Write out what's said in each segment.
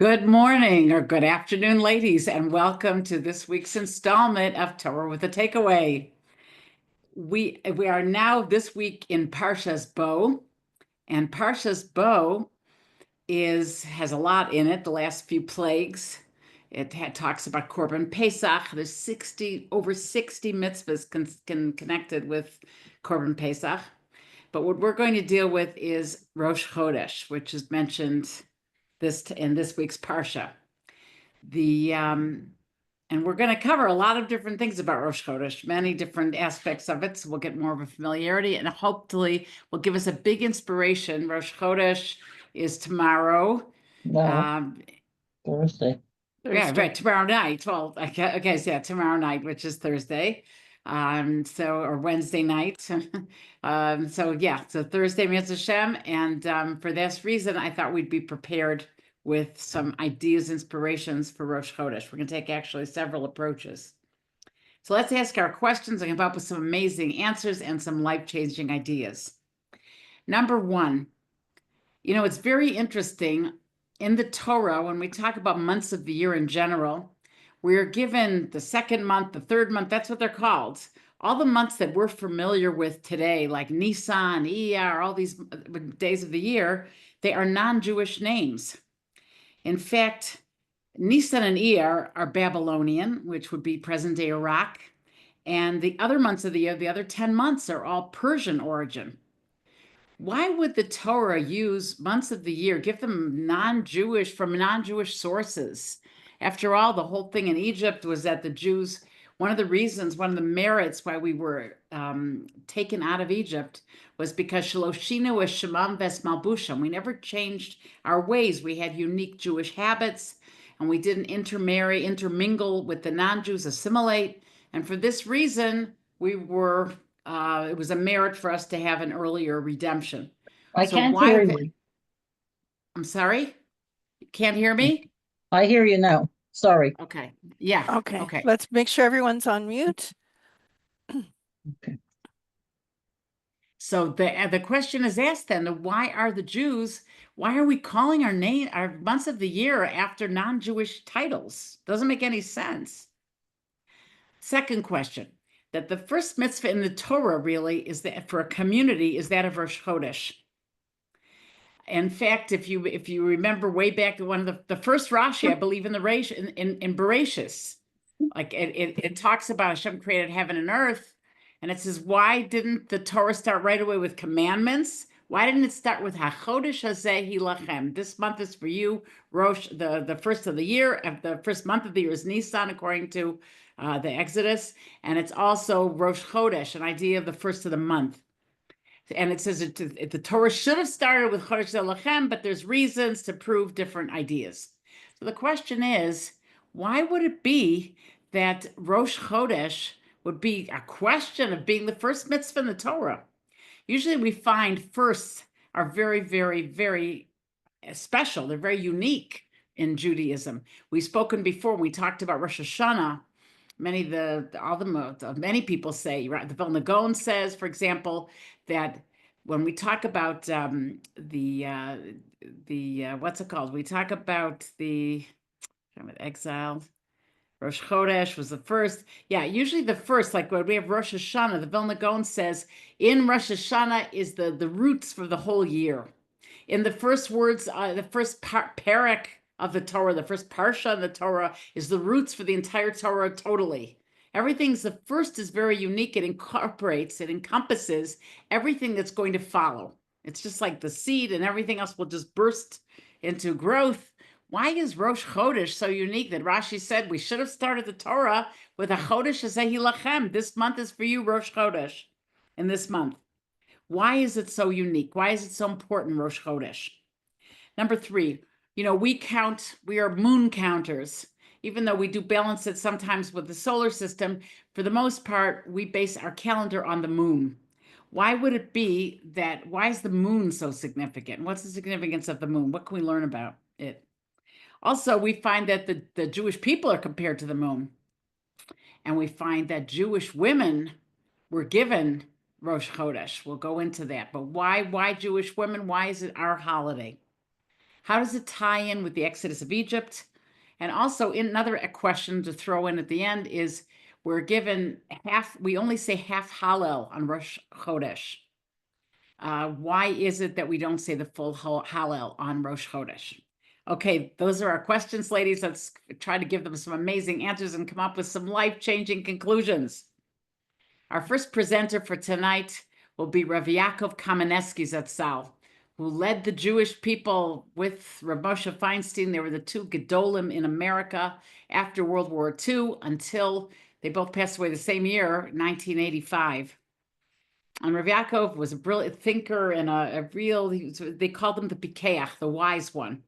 Good morning or good afternoon, ladies, and welcome to this week's installment of Torah with a Takeaway. We are now this week in Parshas Bo, and Parshas Bo has a lot in it. The last few plagues. It talks about Korban Pesach. There's over 60 mitzvahs connected with Korban Pesach. But what we're going to deal with is Rosh Chodesh, which is mentioned in this week's Parsha. And we're going to cover a lot of different things about Rosh Chodesh, many different aspects of it. So we'll get more of a familiarity and hopefully will give us a big inspiration. Rosh Chodesh is tomorrow. No, Thursday. Yeah, right. Tomorrow night. Well, okay, so yeah, tomorrow night, which is Thursday. Or Wednesday night. So Thursday, Mitzvah Hashem. And for this reason, I thought we'd be prepared with some ideas, inspirations for Rosh Chodesh. We're going to take actually several approaches. So let's ask our questions and come up with some amazing answers and some life-changing ideas. Number one, it's very interesting in the Torah, when we talk about months of the year in general, we're given the second month, the third month, that's what they're called. All the months that we're familiar with today, like Nisan, Iyar, all these days of the year, they are non-Jewish names. In fact, Nisan and Iyar are Babylonian, which would be present-day Iraq, and the other months of the year, the other 10 months, are all Persian origin. Why would the Torah use months of the year, give them from non-Jewish sources? After all, the whole thing in Egypt was that the Jews, one of the merits why we were taken out of Egypt was because Shaloshinu was Shemam Ves Malbusham. We never changed our ways. We had unique Jewish habits, and we didn't intermingle with the non-Jews, assimilate. And for this reason, it was a merit for us to have an earlier redemption. I can't hear you. I'm sorry? You can't hear me? I hear you now. Sorry. Okay. Yeah. Okay. Let's make sure everyone's on mute. Okay. So the question is asked then, why are we calling our months of the year after non-Jewish titles? Doesn't make any sense. Second question, that the first mitzvah in the Torah really is that for a community is that of Rosh Chodesh. In fact, if you remember way back to one of the first Rashi, I believe in Bereshis, like it talks about Hashem created heaven and earth, and it says, why didn't the Torah start right away with commandments? Why didn't it start with HaChodesh Hazeh Hilachem? This month is for you, Rosh, the first of the year. The first month of the year is Nisan, according to the Exodus, and it's also Rosh Chodesh, an idea of the first of the month. And it says the Torah should have started with Chodesh Lachem, but there's reasons to prove different ideas. So the question is, why would it be that Rosh Chodesh would be a question of being the first mitzvah in the Torah? Usually we find firsts are very, very, very special. They're very unique in Judaism. We've spoken before, we talked about Rosh Hashanah. Many people say, right? The Vilna Gaon says, for example, that when we talk about what's it called? We talk about the exiled. Rosh Chodesh was the first. Yeah, usually the first, like when we have Rosh Hashanah, the Vilna Gaon says, in Rosh Hashanah is the roots for the whole year. In the first words, the first parak of the Torah, the first parsha of the Torah is the roots for the entire Torah totally. The first is very unique. It encompasses everything that's going to follow. It's just like the seed, and everything else will just burst into growth. Why is Rosh Chodesh so unique that Rashi said we should have started the Torah with a Chodesh Hazeh Hilachem? This month is for you, Rosh Chodesh, in this month. Why is it so unique? Why is it so important, Rosh Chodesh? Number three, we are moon counters. Even though we do balance it sometimes with the solar system, for the most part, we base our calendar on the moon. Why is the moon so significant? What's the significance of the moon? What can we learn about it? Also, we find that the Jewish people are compared to the moon. And we find that Jewish women were given Rosh Chodesh. We'll go into that. But why Jewish women? Why is it our holiday? How does it tie in with the Exodus of Egypt? And also, another question to throw in at the end is we're given we only say half Hallel on Rosh Chodesh. Why is it that we don't say the full Hallel on Rosh Chodesh? Okay, those are our questions, ladies. Let's try to give them some amazing answers and come up with some life-changing conclusions. Our first presenter for tonight will be Rav Yaakov Kamenetsky Zatzal, who led the Jewish people with Rav Moshe Feinstein. They were the two Gedolim in America after World War II until they both passed away the same year, 1985. And Rav Yaakov was a brilliant thinker and a real, they called him the Pikeach, the wise one.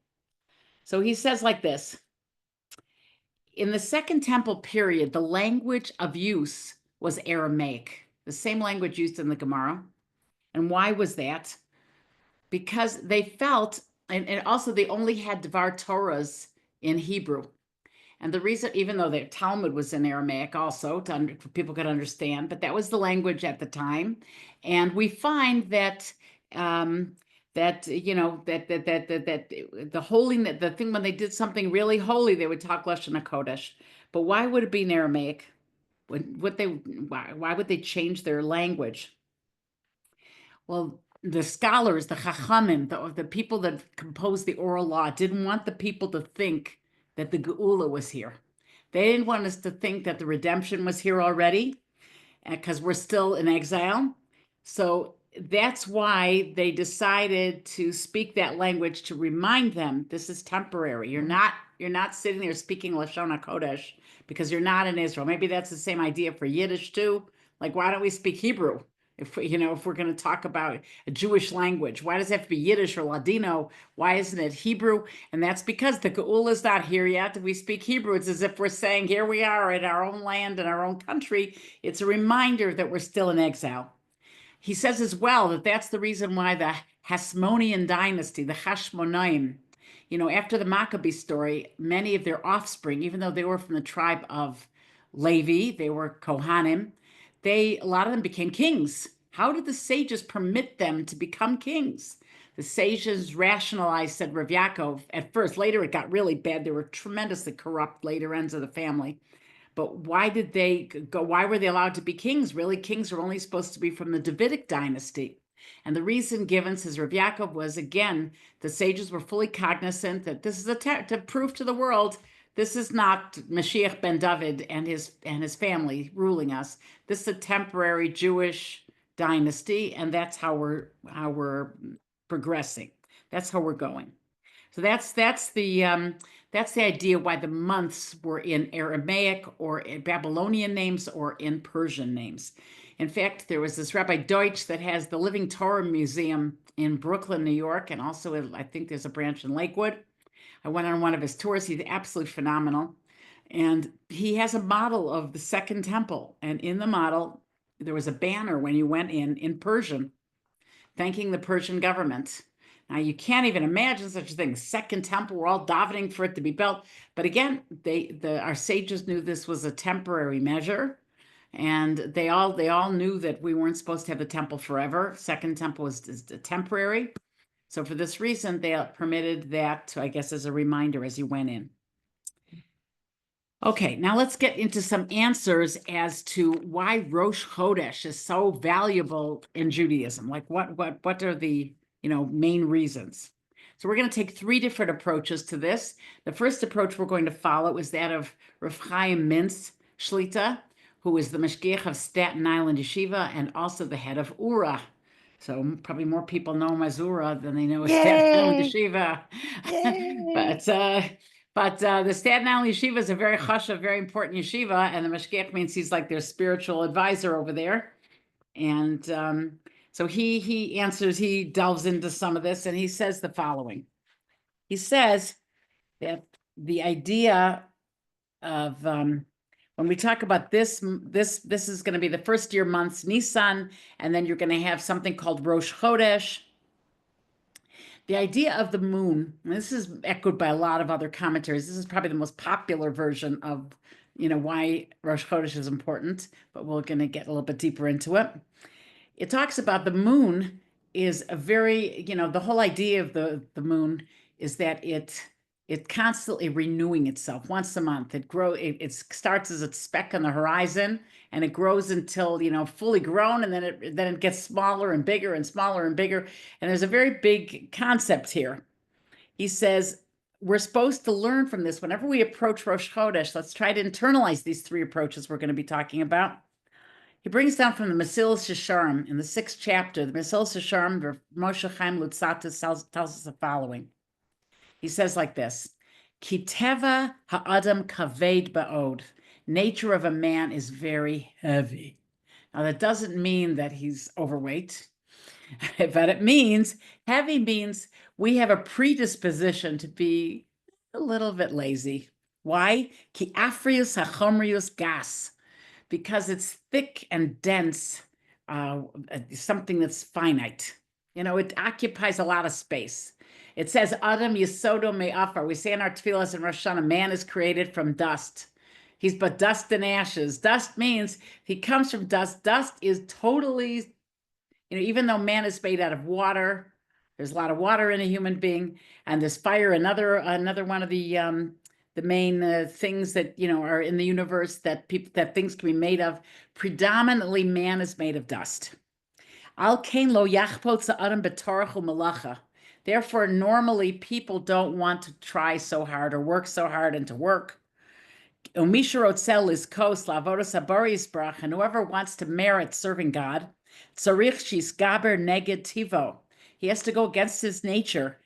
So he says like this: in the Second Temple period, the language of use was Aramaic, the same language used in the Gemara. And why was that? Because they felt, and also they only had Dvar Torahs in Hebrew. And the reason, even though the Talmud was in Aramaic also, people could understand, but that was the language at the time. And we find that the holiness, the thing when they did something really holy, they would talk Lashon HaKodesh. But why would it be in Aramaic? Why would they change their language? Well, the scholars, the Chachamim, the people that composed the oral law, didn't want the people to think that the Geula was here. They didn't want us to think that the redemption was here already, because we're still in exile. So that's why they decided to speak that language to remind them this is temporary. You're not sitting there speaking Lashon HaKodesh because you're not in Israel. Maybe that's the same idea for Yiddish too. Like, why don't we speak Hebrew? If we're going to talk about a Jewish language, why does it have to be Yiddish or Ladino? Why isn't it Hebrew? And that's because the Geula is not here yet. We speak Hebrew. It's as if we're saying, here we are in our own land, in our own country. It's a reminder that we're still in exile. He says as well that that's the reason why the Hasmonean dynasty, the Hashmonaim, after the Maccabee story, many of their offspring, even though they were from the tribe of Levi, they were Kohanim, a lot of them became kings. How did the sages permit them to become kings? The sages rationalized, said Rav Yaakov, at first. Later it got really bad. They were tremendously corrupt later ends of the family. But why did they go? Why were they allowed to be kings? Really, kings are only supposed to be from the Davidic dynasty. And the reason given, says Rav Yaakov, was, again, the sages were fully cognizant that this is to prove to the world, this is not Mashiach ben David and his family ruling us. This is a temporary Jewish dynasty, and that's how we're progressing. That's how we're going. So that's the idea why the months were in Aramaic or in Babylonian names or in Persian names. In fact, there was this Rabbi Deutsch that has the Living Torah Museum in Brooklyn, New York, and also I think there's a branch in Lakewood. I went on one of his tours. He's absolutely phenomenal. And he has a model of the Second Temple. And in the model, there was a banner when you went in Persian, thanking the Persian government. Now, you can't even imagine such a thing. Second Temple, we're all davening for it to be built. But again, our sages knew this was a temporary measure. And they all knew that we weren't supposed to have the temple forever. Second Temple is temporary. So for this reason, they permitted that, I guess, as a reminder as you went in. Okay, now let's get into some answers as to why Rosh Chodesh is so valuable in Judaism. Like what are the main reasons? So we're going to take three different approaches to this. The first approach we're going to follow is that of Rav Chaim Mintz Shlita, who is the Mashgiach of Staten Island Yeshiva and also the head of URA. So probably more people know him as URA than they know as Staten Island Yeshiva. But the Staten Island Yeshiva is a very chashuv, very important yeshiva, and the Mashgiach means he's like their spiritual advisor over there. And so he answers, he delves into some of this, and he says the following. He says that the idea of when we talk about this is going to be the first year months, Nisan, and then you're going to have something called Rosh Chodesh. The idea of the moon, and this is echoed by a lot of other commentaries. This is probably the most popular version of, why Rosh Chodesh is important, but we're going to get a little bit deeper into it. It talks about the moon is a very, the whole idea of the moon is that it constantly renewing itself once a month. It starts as a speck on the horizon, and it grows until, fully grown, and then it gets smaller and bigger and smaller and bigger. And there's a very big concept here. He says we're supposed to learn from this. Whenever we approach Rosh Chodesh, let's try to internalize these three approaches we're going to be talking about. He brings down from the Mesilas Yesharim in the 6th chapter. The Mesilas Yesharim, Moshe Chaim Luzzatto tells us the following. He says like this: Kiteva ha'adam kaved ba'od. Nature of a man is very heavy. Now that doesn't mean that he's overweight, but it means heavy means we have a predisposition to be a little bit lazy. Why? Ki afrius hachomrius gas. Because it's thick and dense, something that's finite. It occupies a lot of space. It says, Adam Yesodo Me'afar. We say in our tefillas in Rosh Hashanah, man is created from dust. He's but dust and ashes. Dust means he comes from dust. Dust is totally, even though man is made out of water, there's a lot of water in a human being, and there's fire, another one of the main things that are in the universe that things can be made of. Predominantly, man is made of dust. Al kain lo yachpot adam b'torach u'malacha. Therefore, normally people don't want to try so hard or work so hard and to work. Umisha rotzel is kos lavodas habaris brach, and whoever wants to merit serving God, tzarich shisgaber neged tivo. He has to go against his nature.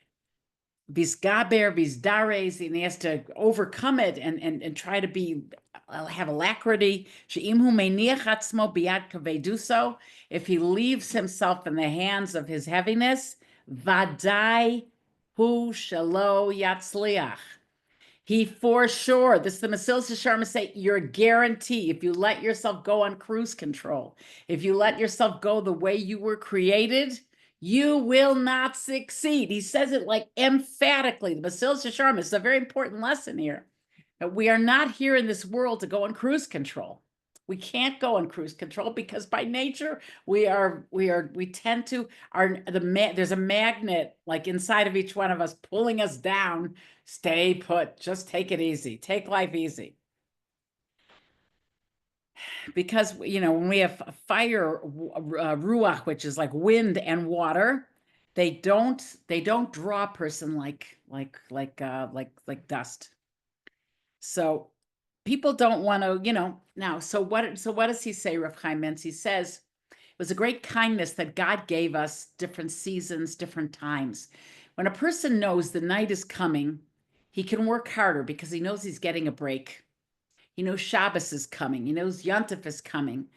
Visgaber, visdares, and he has to overcome it and try to have alacrity. She'imhu meiniach atzmo biyad kaveduso. If he leaves himself in the hands of his heaviness, vadai hu shelo yatzliach. He for sure, this is the Mesilas Yesharim say, you're a guarantee if you let yourself go on cruise control, if you let yourself go the way you were created, you will not succeed. He says it like emphatically. The Mesilas Yesharim is a very important lesson here. That we are not here in this world to go on cruise control. We can't go on cruise control because by nature we tend to there's a magnet like inside of each one of us pulling us down. Stay put. Just take it easy. Take life easy. Because when we have fire, ruach, which is like wind and water, they don't draw a person like dust. So people don't want to, now. So what does he say, Rav Chaim Mentz? He says it was a great kindness that God gave us different seasons, different times. When a person knows the night is coming, he can work harder because he knows he's getting a break. He knows Shabbos is coming. He knows Yontif is coming.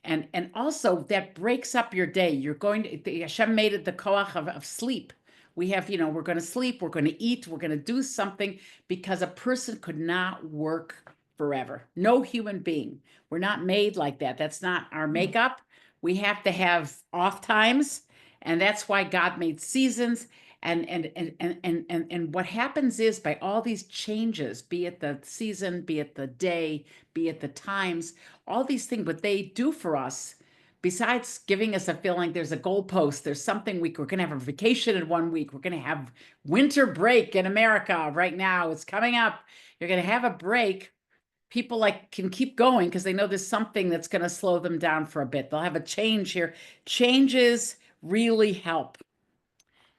And also that breaks up your day. You're going to, Hashem made it the koach of sleep. We have, we're going to sleep, we're going to eat, we're going to do something because a person could not work forever. No human being. We're not made like that. That's not our makeup. We have to have off times. And that's why God made seasons. And what happens is by all these changes, be it the season, be it the day, be it the times, all these things, what they do for us, besides giving us a feeling there's a goalpost, there's something we're going to have a vacation in 1 week. We're going to have winter break in America right now. It's coming up. You're going to have a break. People can keep going because they know there's something that's going to slow them down for a bit. They'll have a change here. Changes really help.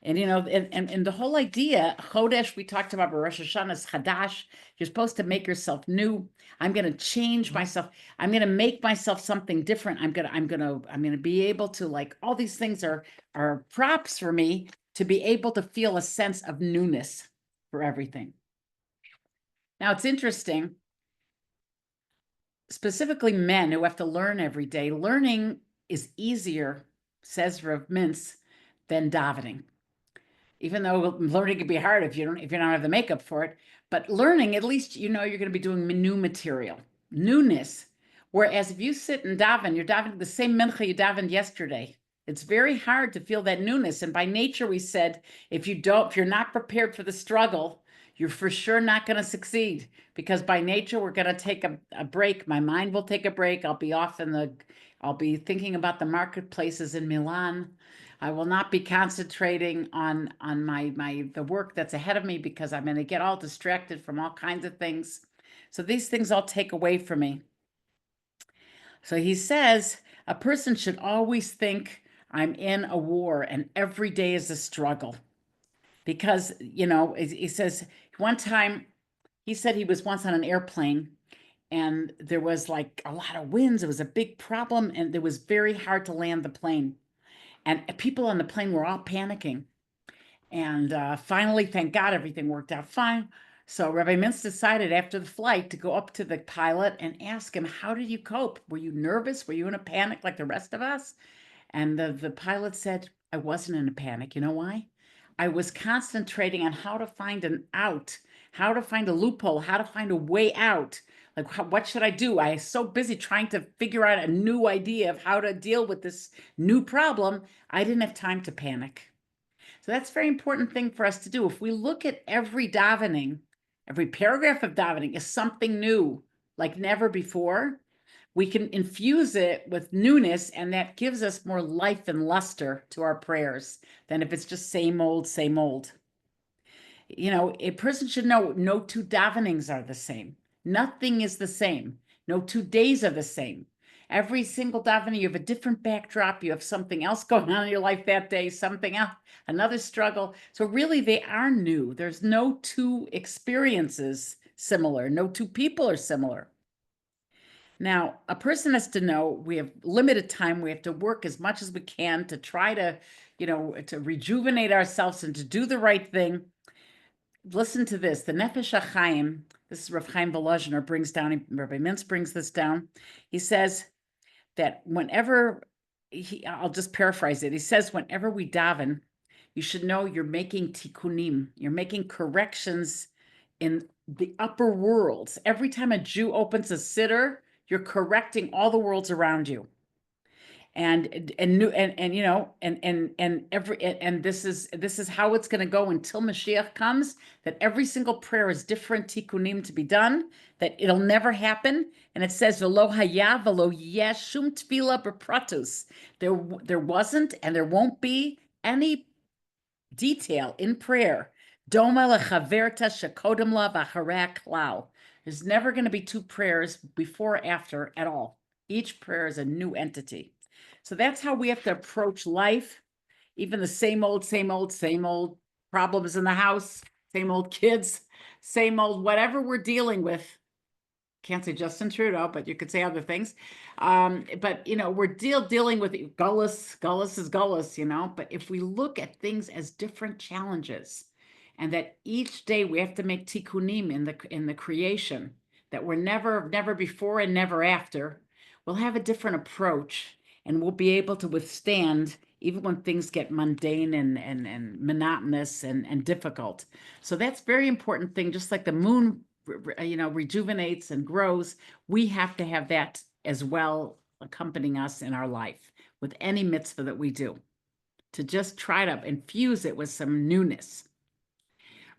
And, and the whole idea, Chodesh, we talked about Rosh Hashanah is Chadash. You're supposed to make yourself new. I'm going to change myself. I'm going to make myself something different. I'm going to be able to all these things are props for me to be able to feel a sense of newness for everything. Now it's interesting, specifically men who have to learn every day. Learning is easier, says Rav Mintz, than davening. Even though learning can be hard if you don't have the makeup for it, but learning, at least you're going to be doing new material, newness. Whereas if you sit and daven, you're davening the same mincha you davened yesterday. It's very hard to feel that newness. And by nature, we said, if you're not prepared for the struggle, you're for sure not going to succeed. Because by nature, we're going to take a break. My mind will take a break. I'll be thinking about the marketplaces in Milan. I will not be concentrating on the work that's ahead of me because I'm going to get all distracted from all kinds of things. So these things all take away from me. So he says a person should always think I'm in a war and every day is a struggle. Because, he says one time, he said he was once on an airplane and there was like a lot of winds. It was a big problem and it was very hard to land the plane. And people on the plane were all panicking. And finally, thank God, everything worked out fine. So Rabbi Mintz decided after the flight to go up to the pilot and ask him, how did you cope? Were you nervous? Were you in a panic like the rest of us? And the pilot said, I wasn't in a panic. You know why? I was concentrating on how to find an out, how to find a loophole, how to find a way out. Like, what should I do? I was so busy trying to figure out a new idea of how to deal with this new problem. I didn't have time to panic. So that's a very important thing for us to do. If we look at every davening, every paragraph of davening is something new, like never before, we can infuse it with newness, and that gives us more life and luster to our prayers than if it's just same old, same old. A person should know no two davenings are the same. Nothing is the same. No 2 days are the same. Every single davening, you have a different backdrop. You have something else going on in your life that day, something else, another struggle. So really, they are new. There's no two experiences similar. No two people are similar. Now, a person has to know we have limited time. We have to work as much as we can to try to, to rejuvenate ourselves and to do the right thing. Listen to this. The Nefesh HaChaim, this is Rav Chaim Volozhiner, brings down, Rabbi Mintz brings this down. He says that whenever, I'll just paraphrase it. He says, whenever we daven, you should know you're making tikkunim. You're making corrections in the upper worlds. Every time a Jew opens a siddur, you're correcting all the worlds around you. And this is how it's going to go until Mashiach comes, that every single prayer is different tikkunim to be done, that it'll never happen. And it says, v'lo haya v'lo yeh shum tefillah b'pratus. There wasn't and there won't be any detail in prayer. Doma lechaverta shekodem la v'acharei klal. There's never going to be two prayers before or after at all. Each prayer is a new entity. So that's how we have to approach life. Even the same old problems in the house, same old kids, same old whatever we're dealing with. Can't say Justin Trudeau, but you could say other things. But we're dealing with gullus is gullus, but if we look at things as different challenges, and that each day we have to make tikkunim in the creation, that we're never before and never after, we'll have a different approach, and we'll be able to withstand even when things get mundane and monotonous and difficult. So that's a very important thing. Just like the moon, rejuvenates and grows, we have to have that as well accompanying us in our life with any mitzvah that we do, to just try to infuse it with some newness.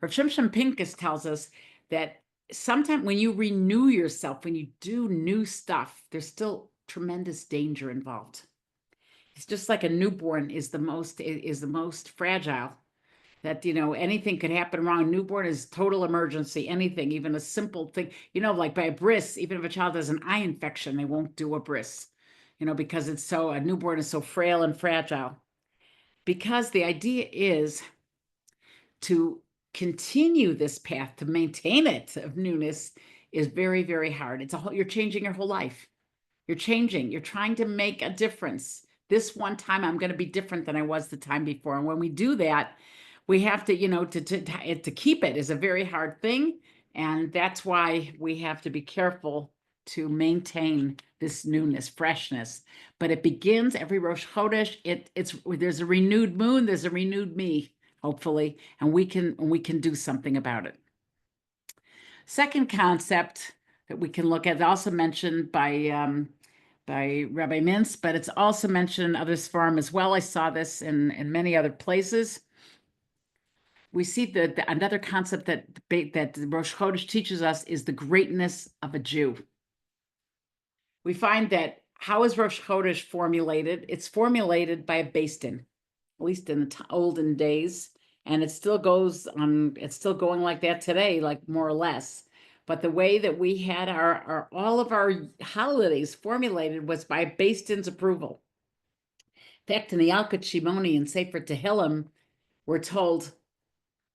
Rav Shimshon Pincus tells us that sometimes when you renew yourself, when you do new stuff, there's still tremendous danger involved. It's just like a newborn is the most fragile. That anything could happen wrong. A newborn is total emergency. Anything, even a simple thing. Like by a bris, even if a child has an eye infection, they won't do a bris. Because a newborn is so frail and fragile. Because the idea is to continue this path, to maintain it of newness, is very, very hard. You're changing your whole life. You're changing. You're trying to make a difference. This one time, I'm going to be different than I was the time before. And when we do that, we have to, to keep it is a very hard thing. And that's why we have to be careful to maintain this newness, freshness. But it begins every Rosh Chodesh. There's a renewed moon. There's a renewed me, hopefully, and we can do something about it. Second concept that we can look at, also mentioned by Rabbi Mintz, but it's also mentioned in other Sfarim as well. I saw this in many other places. We see that another concept that Rosh Chodesh teaches us is the greatness of a Jew. We find that how is Rosh Chodesh formulated? It's formulated by a Beis Din. at least in the olden days. And it still goes on, it's still going like that today, like more or less. But the way that we had our all of our holidays formulated was by Beis Din's approval. In fact, in the Alkut Shimoni and Sefer Tehillim, we're told,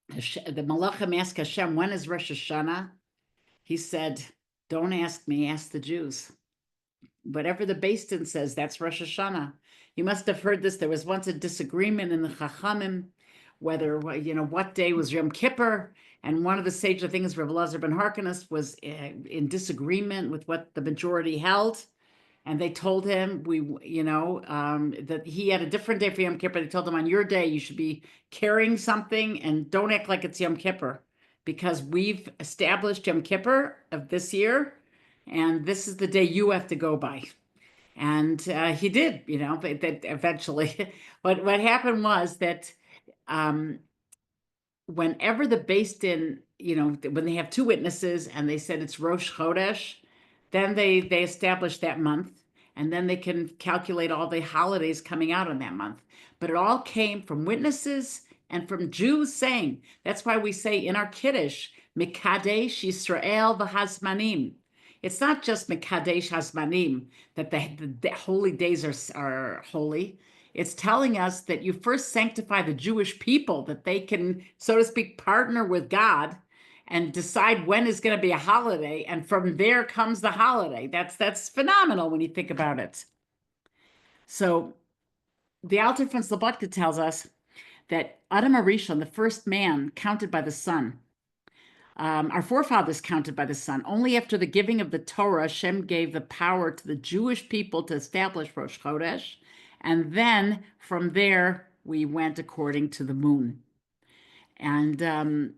the Malachim asked Hashem, when is Rosh Hashanah? He said, don't ask me, ask the Jews. Whatever the Beis Din says, that's Rosh Hashanah. You must have heard this. There was once a disagreement in the Chachamim, whether, what day was Yom Kippur. And one of the sage things, Rav Elazar ben Harkanas, was in disagreement with what the majority held. And they told him, that he had a different day for Yom Kippur. They told him, on your day, you should be carrying something and don't act like it's Yom Kippur, because we've established Yom Kippur of this year, and this is the day you have to go by. And he did, that eventually. But what happened was that whenever the Beis Din, when they have two witnesses and they said it's Rosh Chodesh, then they establish that month, and then they can calculate all the holidays coming out on that month. But it all came from witnesses and from Jews saying. That's why we say in our Kiddush, Mikadesh Yisrael v'Hazmanim. It's not just Mikadesh Hazmanim, that the holy days are holy. It's telling us that you first sanctify the Jewish people, that they can, so to speak, partner with God and decide when is going to be a holiday. And from there comes the holiday. That's phenomenal when you think about it. So the Alter from Slobodka tells us that Adam HaRishon, the first man, counted by the sun. Our forefathers counted by the sun. Only after the giving of the Torah, Hashem gave the power to the Jewish people to establish Rosh Chodesh. And then from there, we went according to the moon. And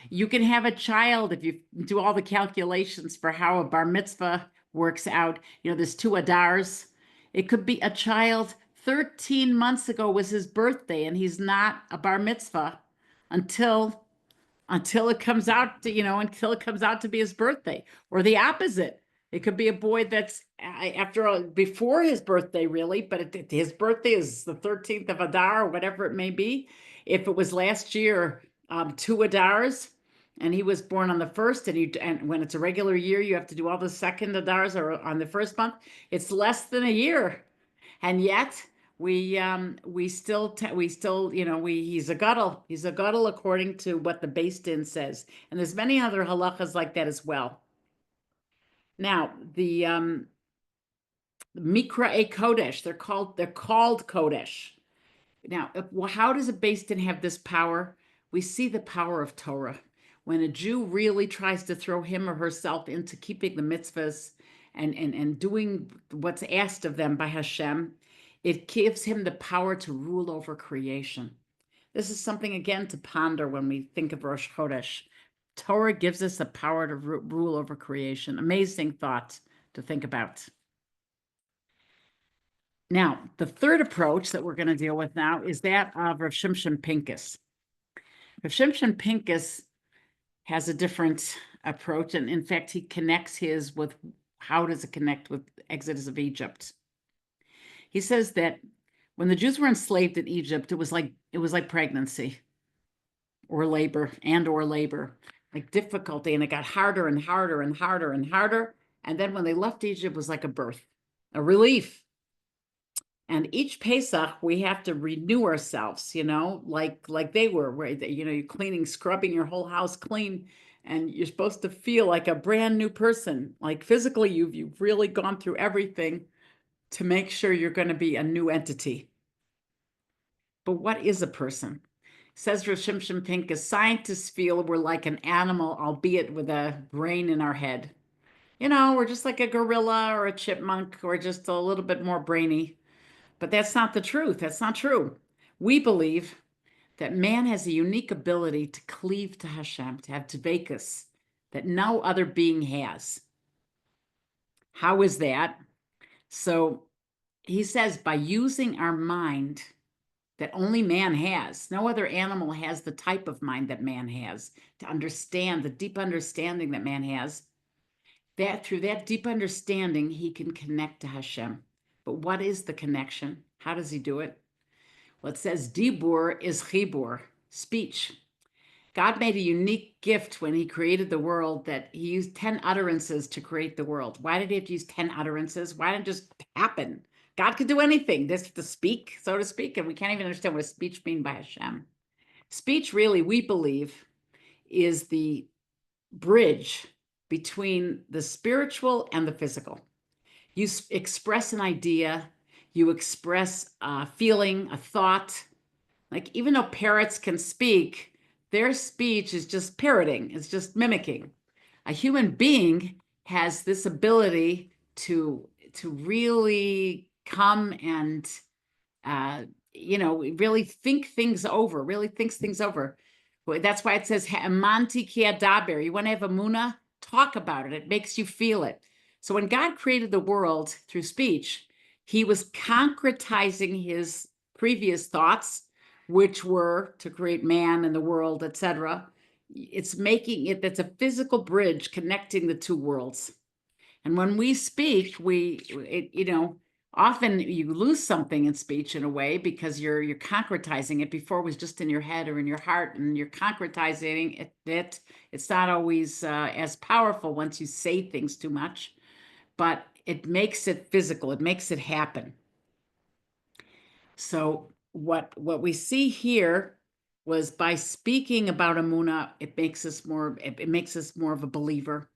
you can have a child, if you do all the calculations for how a bar mitzvah works out, there's 2 Adars. It could be a child 13 months ago was his birthday, and he's not a bar mitzvah until it comes out to, until it comes out to be his birthday, or the opposite. It could be a boy that's before his birthday, really, but his birthday is the 13th of Adar, or whatever it may be. If it was last year, 2 Adars, and he was born on the first, and when it's a regular year, you have to do all the second Adars or on the first month. It's less than a year, and yet he's a gadol. He's a gadol according to what the Beis Din says, and there's many other halachas like that as well. Now the Mikra Kodesh, they're called Kodesh. Now, how does a Beis Din have this power? We see the power of Torah. When a Jew really tries to throw him or herself into keeping the mitzvahs and doing what's asked of them by Hashem, it gives him the power to rule over creation. This is something, again, to ponder when we think of Rosh Chodesh. Torah gives us the power to rule over creation. Amazing thought to think about. Now, the third approach that we're going to deal with now is that of Rav Shimshon Pincus. Rav Shimshon Pincus has a different approach, and in fact, he connects his with how does it connect with Exodus of Egypt. He says that when the Jews were enslaved in Egypt, it was like pregnancy or labor, like difficulty, and it got harder and harder and harder and harder. And then when they left Egypt, it was like a birth, a relief. And each Pesach, we have to renew ourselves, like they were, where you're cleaning, scrubbing your whole house clean, and you're supposed to feel like a brand new person. Like physically, you've really gone through everything to make sure you're going to be a new entity. But what is a person? Says Rav Shimshon Pincus, scientists feel we're like an animal, albeit with a brain in our head. We're just like a gorilla or a chipmunk, or just a little bit more brainy. But that's not the truth. That's not true. We believe that man has a unique ability to cleave to Hashem, to have dveikus, that no other being has. How is that? So he says, by using our mind that only man has, no other animal has the type of mind that man has, to understand the deep understanding that man has, that through that deep understanding, he can connect to Hashem. But what is the connection? How does he do it? Well, it says Dibur is Chibur, speech. God made a unique gift when he created the world that he used 10 utterances to create the world. Why did he have to use 10 utterances? Why didn't it just happen? God could do anything, this to speak, so to speak, and we can't even understand what speech means by Hashem. Speech really, we believe, is the bridge between the spiritual and the physical. You express an idea, you express a feeling, a thought. Like even though parrots can speak, their speech is just parroting, it's just mimicking. A human being has this ability to really come and really think things over, really thinks things over. That's why it says Hamanti ki adaber. You want to have amuna? Talk about it. It makes you feel it. So when God created the world through speech, he was concretizing his previous thoughts, which were to create man and the world, etc. It's making it, that's a physical bridge connecting the two worlds. And when we speak, often you lose something in speech in a way because you're concretizing it. Before it was just in your head or in your heart, and you're concretizing it. It's not always as powerful once you say things too much, but it makes it physical. It makes it happen. So what we see here was by speaking about Amuna, it makes us more of a believer.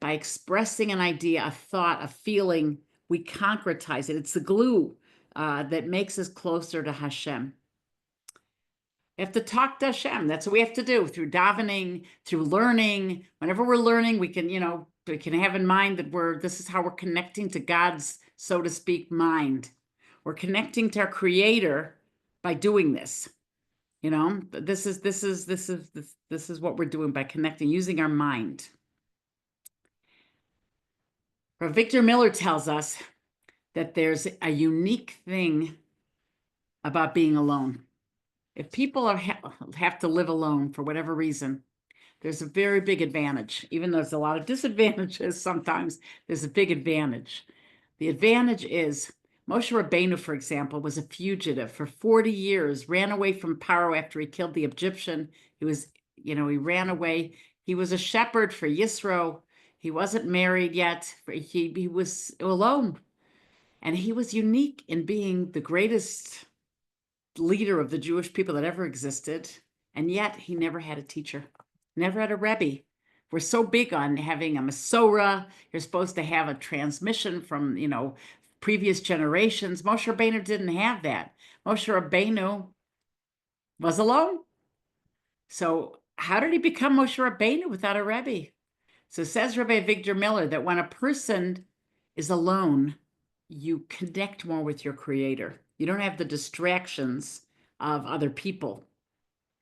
By expressing an idea, a thought, a feeling, we concretize it. It's the glue that makes us closer to Hashem. We have to talk to Hashem. That's what we have to do through davening, through learning. Whenever we're learning, we can have in mind that this is how we're connecting to God's, so to speak, mind. We're connecting to our Creator by doing this. This is what we're doing by connecting, using our mind. Victor Miller tells us that there's a unique thing about being alone. If people have to live alone for whatever reason, there's a very big advantage. Even though there's a lot of disadvantages sometimes, there's a big advantage. The advantage is Moshe Rabbeinu, for example, was a fugitive for 40 years, ran away from Paro after he killed the Egyptian. He ran away. He was a shepherd for Yisro. He wasn't married yet. He was alone. And he was unique in being the greatest leader of the Jewish people that ever existed. And yet he never had a teacher, never had a Rebbe. We're so big on having a Masorah. You're supposed to have a transmission from, previous generations. Moshe Rabbeinu didn't have that. Moshe Rabbeinu was alone. So how did he become Moshe Rabbeinu without a Rebbe? So says Rabbi Victor Miller that when a person is alone, you connect more with your Creator. You don't have the distractions of other people.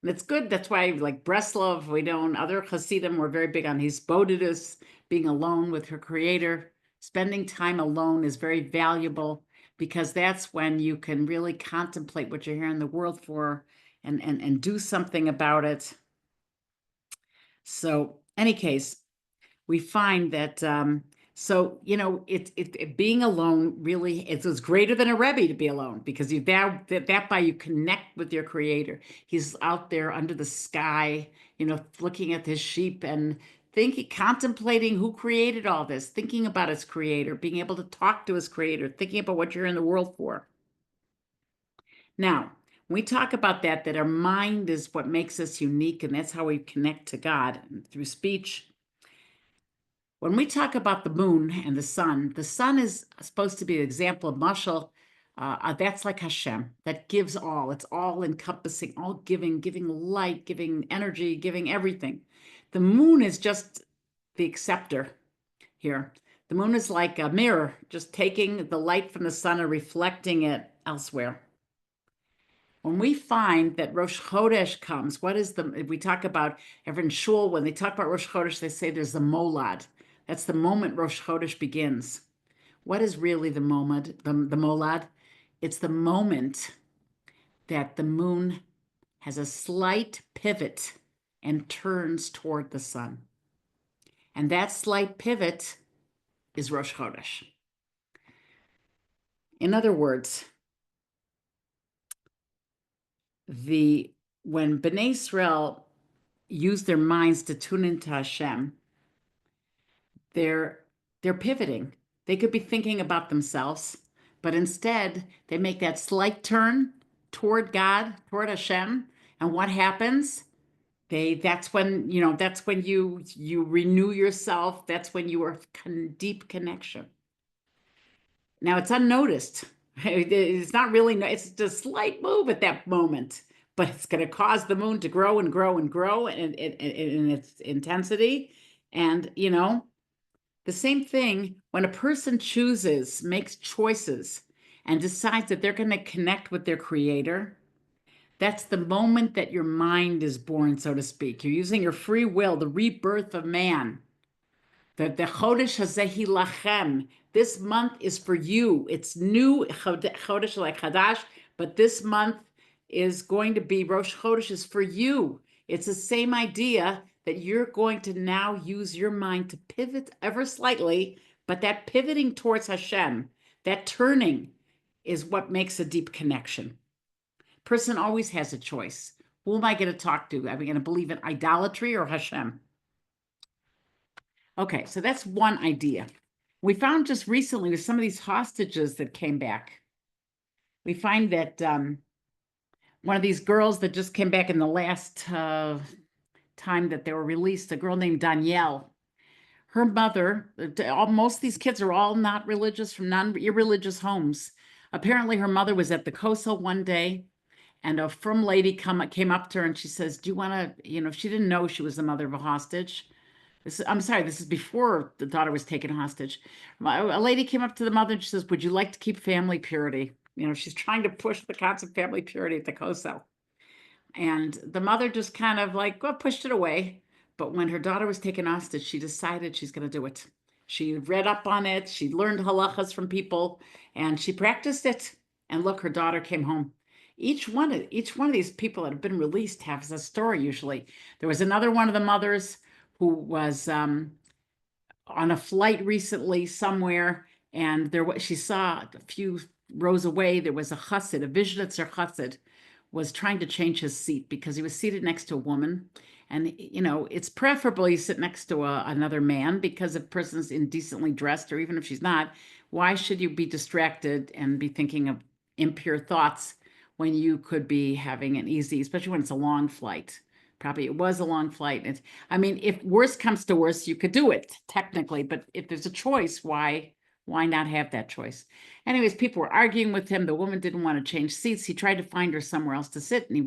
And it's good. That's why, like Breslov, other Hasidim were very big on Hisbodedus, being alone with her Creator. Spending time alone is very valuable because that's when you can really contemplate what you're here in the world for and do something about it. So, any case, we find that being alone really it's greater than a Rebbe to be alone because that by you connect with your Creator. He's out there under the sky, looking at his sheep and contemplating who created all this, thinking about his Creator, being able to talk to his Creator, thinking about what you're in the world for. Now, when we talk about that our mind is what makes us unique, and that's how we connect to God through speech. When we talk about the moon and the sun is supposed to be an example of mashal. That's like Hashem, that gives all. It's all encompassing, all giving light, giving energy, giving everything. The moon is just the acceptor here. The moon is like a mirror, just taking the light from the sun and reflecting it elsewhere. When we find that Rosh Chodesh comes, we talk about every shul, when they talk about Rosh Chodesh, they say there's the molad. That's the moment Rosh Chodesh begins. What is really the moment, the molad? It's the moment that the moon has a slight pivot and turns toward the sun. And that slight pivot is Rosh Chodesh. In other words, when Bnei Israel use their minds to tune into Hashem, they're pivoting. They could be thinking about themselves, but instead they make that slight turn toward God, toward Hashem. And what happens? That's when you renew yourself. That's when you are deep connection. Now it's unnoticed. It's not really, it's just a slight move at that moment, but it's going to cause the moon to grow and grow and grow in its intensity. And, the same thing when a person makes choices and decides that they're going to connect with their creator. That's the moment that your mind is born, so to speak. You're using your free will, the rebirth of man. The Chodesh Hazehi Lachem. This month is for you. It's new Chodesh like Chadash, but this month is going to be Rosh Chodesh is for you. It's the same idea that you're going to now use your mind to pivot ever slightly, but that pivoting towards Hashem, that turning, is what makes a deep connection. Person always has a choice. Who am I going to talk to? Are we going to believe in idolatry or Hashem? Okay, so that's one idea. We found just recently with some of these hostages that came back, we find that one of these girls that just came back in the last time that they were released, a girl named Danielle, her mother, most of these kids are all not religious, from irreligious homes. Apparently her mother was at the Kosel one day, and a frum lady came up to her and she says, do you want to, she didn't know she was the mother of a hostage. I'm sorry, this is before the daughter was taken hostage. A lady came up to the mother and she says, would you like to keep family purity? She's trying to push the concept of family purity at the Kosel. And the mother just kind of pushed it away. But when her daughter was taken hostage, she decided she's going to do it. She read up on it. She learned halachas from people and she practiced it. And look, her daughter came home. Each one of these people that have been released has a story usually. There was another one of the mothers who was on a flight recently somewhere, and she saw a few rows away, there was a chassid, a Vizhnitzer chassid, was trying to change his seat because he was seated next to a woman. And, it's preferable you sit next to another man, because if a person's indecently dressed, or even if she's not, why should you be distracted and be thinking of impure thoughts when you could be having an easy, especially when it's a long flight. Probably it was a long flight. If worse comes to worse, you could do it technically, but if there's a choice, why not have that choice? Anyways, people were arguing with him. The woman didn't want to change seats. He tried to find her somewhere else to sit, and he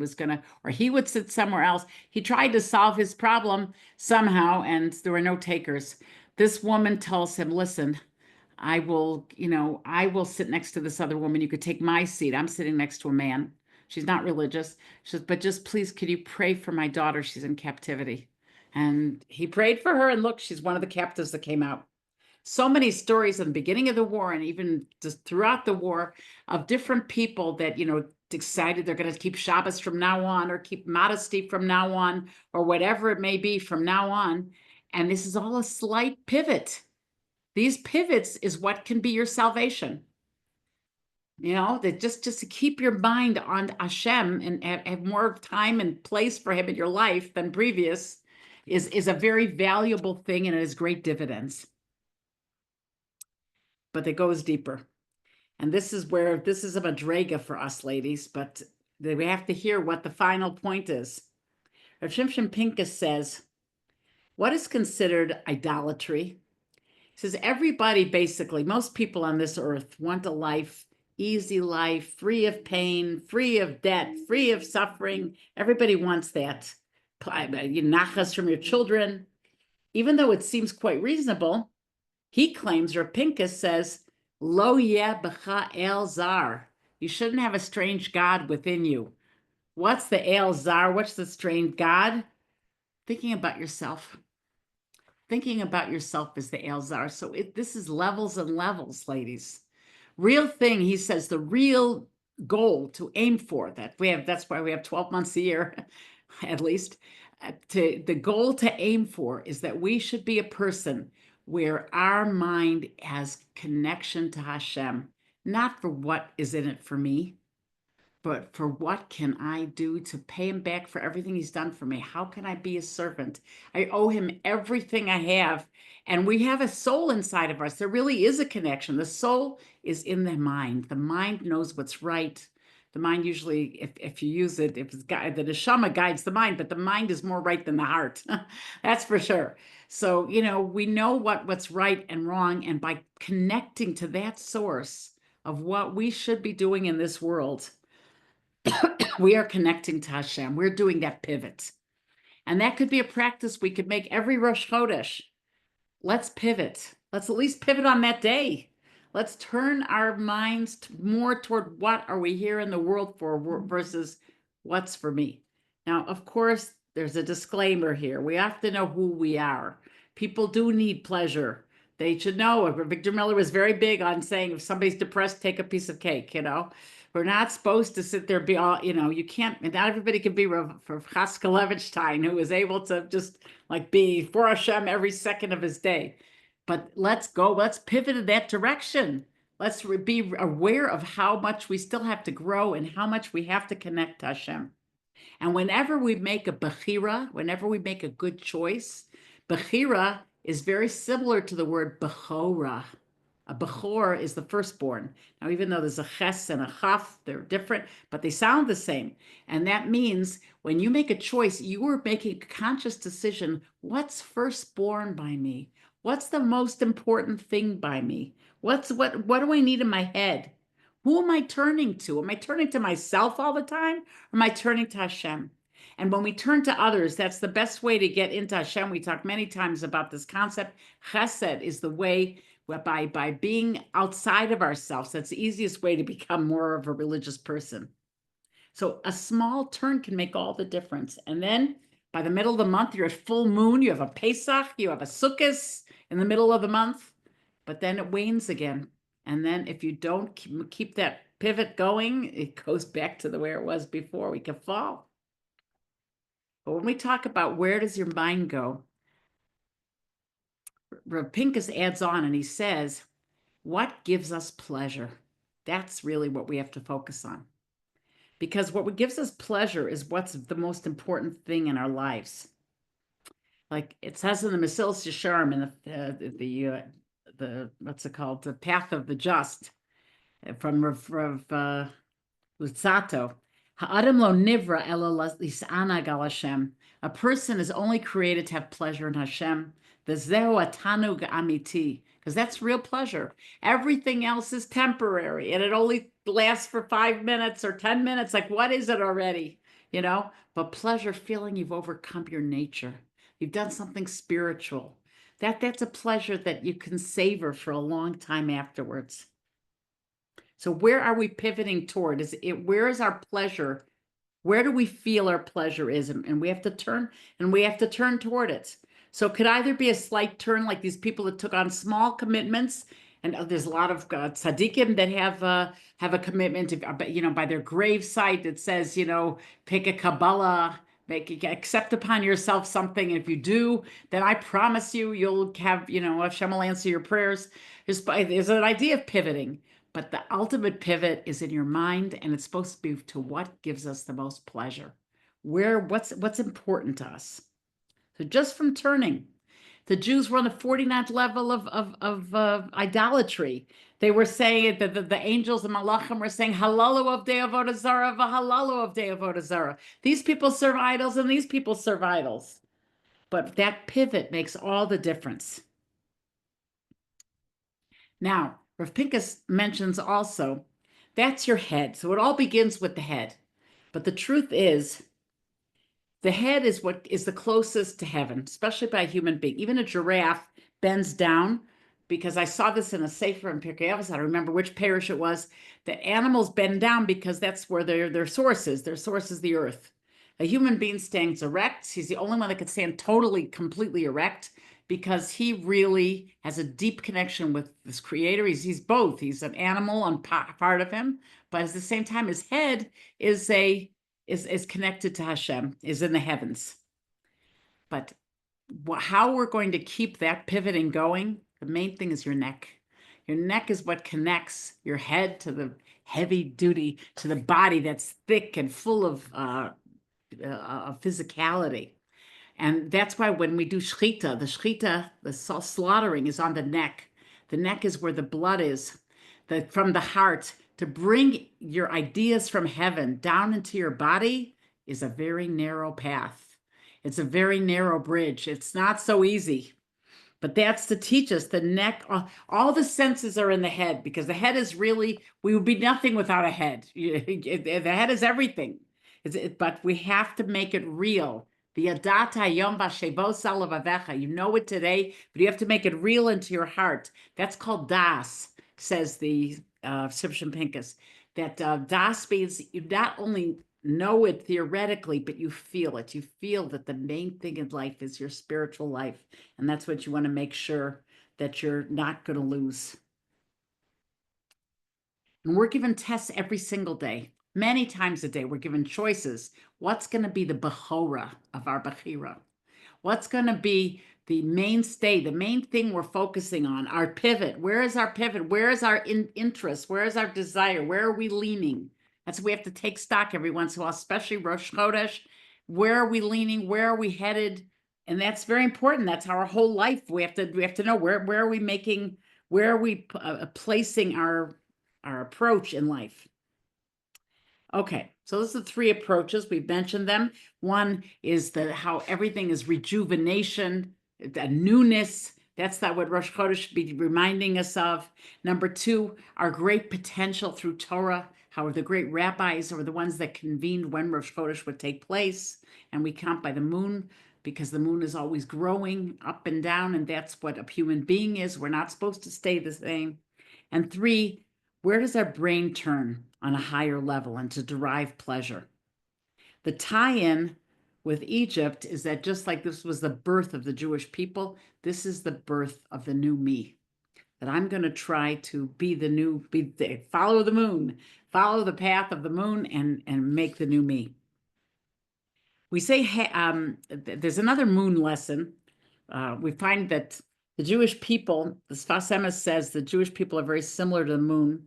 would sit somewhere else. He tried to solve his problem somehow, and there were no takers. This woman tells him, listen, I will sit next to this other woman. You could take my seat. I'm sitting next to a man. She's not religious. She says, but just please, could you pray for my daughter? She's in captivity. And he prayed for her, and look, she's one of the captives that came out. So many stories in the beginning of the war and even just throughout the war of different people that, decided they're going to keep Shabbos from now on, or keep modesty from now on, or whatever it may be from now on. And this is all a slight pivot. These pivots is what can be your salvation. That just to keep your mind on Hashem and have more time and place for him in your life than previous is a very valuable thing, and it has great dividends. But it goes deeper. And this is a madrega for us ladies, but we have to hear what the final point is. Rav Shimshon Pincus says, what is considered idolatry? He says, everybody, basically, most people on this earth want a life, easy life, free of pain, free of debt, free of suffering. Everybody wants that. Nachas from your children. Even though it seems quite reasonable, he claims, or Pincus says, Lo yeh b'cha el zar. You shouldn't have a strange God within you. What's the el zar? What's the strange God? Thinking about yourself. Thinking about yourself is the el zar. So this is levels and levels, ladies. Real thing, he says, the real goal to aim for, that's why we have 12 months a year, at least. The goal to aim for is that we should be a person where our mind has connection to Hashem, not for what is in it for me, but for what can I do to pay him back for everything he's done for me? How can I be a servant? I owe him everything I have. And we have a soul inside of us. There really is a connection. The soul is in the mind. The mind knows what's right. The mind usually, if you use it, if it's the neshama guides the mind, but the mind is more right than the heart. That's for sure. So, we know what's right and wrong. And by connecting to that source of what we should be doing in this world, we are connecting to Hashem. We're doing that pivot. And that could be a practice we could make every Rosh Chodesh. Let's pivot. Let's at least pivot on that day. Let's turn our minds more toward what are we here in the world for versus what's for me. Now, of course, there's a disclaimer here. We have to know who we are. People do need pleasure. They should know. Victor Miller was very big on saying if somebody's depressed, take a piece of cake, We're not supposed to sit there be all, you can't, not everybody can be for Chaskelevich-Stein, who was able to just be for Hashem every second of his day. But let's pivot in that direction. Let's be aware of how much we still have to grow and how much we have to connect to Hashem. And whenever we make a bechira, whenever we make a good choice, bechira is very similar to the word bechora. A bechor is the firstborn. Now, even though there's a ches and a chaf, they're different, but they sound the same. And that means when you make a choice, you are making a conscious decision. What's firstborn by me? What's the most important thing by me? What do I need in my head? Who am I turning to? Am I turning to myself all the time? Or am I turning to Hashem? And when we turn to others, that's the best way to get into Hashem. We talked many times about this concept. Chesed is the way by being outside of ourselves. That's the easiest way to become more of a religious person. So a small turn can make all the difference. And then by the middle of the month, you're at full moon. You have a Pesach, you have a Sukkot in the middle of the month, but then it wanes again. And then if you don't keep that pivot going, it goes back to the way it was before. We can fall. But when we talk about where does your mind go, Rav Pinkus adds on and he says, what gives us pleasure? That's really what we have to focus on. Because what gives us pleasure is what's the most important thing in our lives. Like it says in the Mesilas Yesharim, in the what's it called? The Path of the Just, from Rav Luzzatto. Ha'adam lo nivra ela lis'anag al Hashem. A person is only created to have pleasure in Hashem. The zehu atanug amiti, because that's real pleasure. Everything else is temporary, and it only lasts for 5 minutes or 10 minutes. Like, what is it already? But pleasure, feeling you've overcome your nature. You've done something spiritual. That's a pleasure that you can savor for a long time afterwards. So where are we pivoting toward? Where is our pleasure? Where do we feel our pleasure is? And we have to turn toward it. So it could either be a slight turn, like these people that took on small commitments, and there's a lot of tzaddikim that have a commitment, by their grave site that says, pick a Kabbalah, accept upon yourself something. And if you do, then I promise you'll have, Hashem will answer your prayers. There's an idea of pivoting. But the ultimate pivot is in your mind, and it's supposed to be to what gives us the most pleasure. What's important to us. So just from turning, the Jews were on the 49th level of idolatry. They were saying that the angels and malachim were saying, halalu of de avodah zarah, v'halalu of de avodah zarah. These people serve idols, and these people serve idols. But that pivot makes all the difference. Now, Rav Pinkus mentions also, that's your head. So it all begins with the head. But the truth is, the head is what is the closest to heaven, especially by a human being. Even a giraffe bends down, because I saw this in a sefer in Pirkei Avos. I don't remember which parish it was. The animals bend down because that's where their source is. Their source is the earth. A human being stands erect. He's the only one that can stand completely erect, because he really has a deep connection with this creator. He's both. He's an animal on part of him, but at the same time, his head is connected to Hashem, is in the heavens. But how we're going to keep that pivoting going, the main thing is your neck. Your neck is what connects your head to the heavy duty to the body that's thick and full of physicality. And that's why when we do shechita, the slaughtering is on the neck. The neck is where the blood is, from the heart. To bring your ideas from heaven down into your body is a very narrow path. It's a very narrow bridge. It's not so easy. But that's to teach us the neck. All the senses are in the head, because the head is really, we would be nothing without a head. The head is everything. But we have to make it real. You know it today, but you have to make it real into your heart. That's called das, says the Sibshim Pincus. That das means you not only know it theoretically, but you feel it. You feel that the main thing in life is your spiritual life. And that's what you want to make sure that you're not going to lose. And we're given tests every single day. Many times a day, we're given choices. What's going to be the Bechora of our Bechira? What's going to be the mainstay, the main thing we're focusing on, our pivot? Where is our pivot? Where is our interest? Where is our desire? Where are we leaning? That's what we have to take stock every once in a while, especially Rosh Chodesh. Where are we leaning? Where are we headed? And that's very important. That's our whole life. We have to know where are we making, where are we placing our approach in life. Okay, so those are the three approaches. We've mentioned them. One is how everything is rejuvenation, a newness. That's not what Rosh Chodesh should be reminding us of. Number two, our great potential through Torah, how the great rabbis were the ones that convened when Rosh Chodesh would take place. And we count by the moon, because the moon is always growing up and down, and that's what a human being is. We're not supposed to stay the same. And three, where does our brain turn on a higher level and to derive pleasure? The tie-in with Egypt is that just like this was the birth of the Jewish people, this is the birth of the new me. That I'm going to try to follow the moon, follow the path of the moon, and make the new me. We say there's another moon lesson. We find that the Jewish people, the Sfas Emes says the Jewish people are very similar to the moon,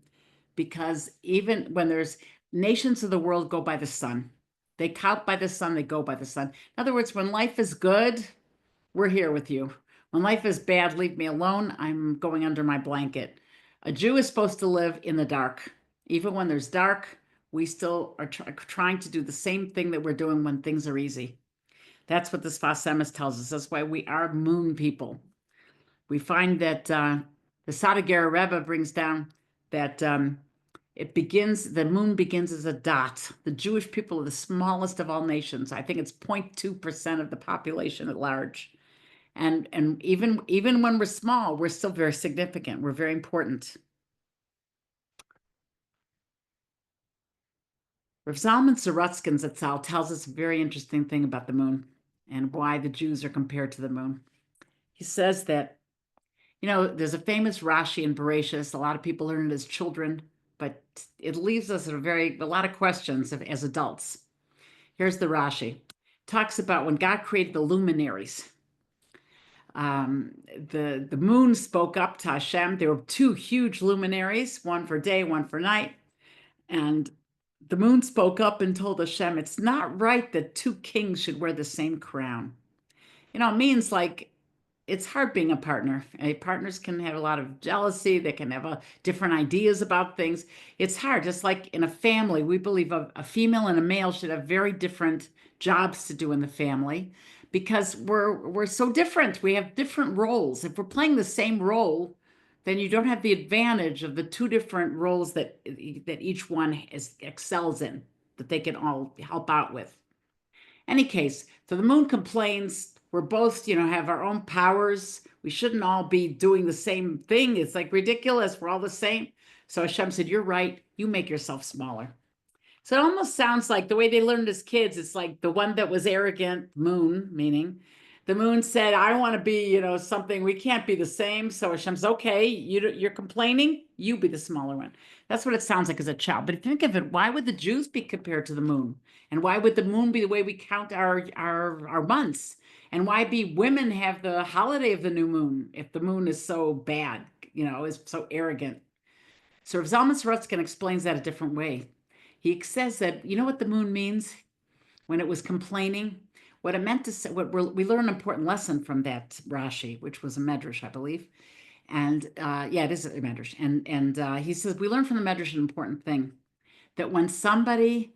because even when there's nations of the world go by the sun, they count by the sun, they go by the sun. In other words, when life is good, we're here with you. When life is bad, leave me alone. I'm going under my blanket. A Jew is supposed to live in the dark. Even when there's dark, we still are trying to do the same thing that we're doing when things are easy. That's what the Sfas Emes tells us. That's why we are moon people. We find that the Sadegera Rebbe brings down that the moon begins as a dot. The Jewish people are the smallest of all nations. I think it's 0.2% of the population at large. And even when we're small, we're still very significant. We're very important. Rav Zalman Sorotzkin Zatzal tells us a very interesting thing about the moon and why the Jews are compared to the moon. He says that, there's a famous Rashi in Bereshis. A lot of people learn it as children, but it leaves us a lot of questions as adults. Here's the Rashi. It talks about when God created the luminaries. The moon spoke up to Hashem. There were two huge luminaries, one for day, one for night. And the moon spoke up and told Hashem, it's not right that two kings should wear the same crown. It means like, it's hard being a partner. Partners can have a lot of jealousy. They can have different ideas about things. It's hard. Just like in a family, we believe a female and a male should have very different jobs to do in the family, because we're so different. We have different roles. If we're playing the same role, then you don't have the advantage of the two different roles that each one excels in, that they can all help out with. Any case, so the moon complains, we're both, have our own powers. We shouldn't all be doing the same thing. It's like ridiculous. We're all the same. So Hashem said, you're right. You make yourself smaller. So it almost sounds like the way they learned as kids. It's like the one that was arrogant, moon, meaning the moon said, I want to be, something. We can't be the same. So Hashem's okay. You're complaining. You be the smaller one. That's what it sounds like as a child. But if you think of it, why would the Jews be compared to the moon? And why would the moon be the way we count our months? And why be women have the holiday of the new moon if the moon is so bad, is so arrogant? So Rav Zalman Sorotzkin explains that a different way. He says that, you know what the moon means when it was complaining? What it meant to say, we learn an important lesson from that Rashi, which was a medrash, I believe. And yeah, it is a medrash. And he says, we learn from the medrash an important thing, that when somebody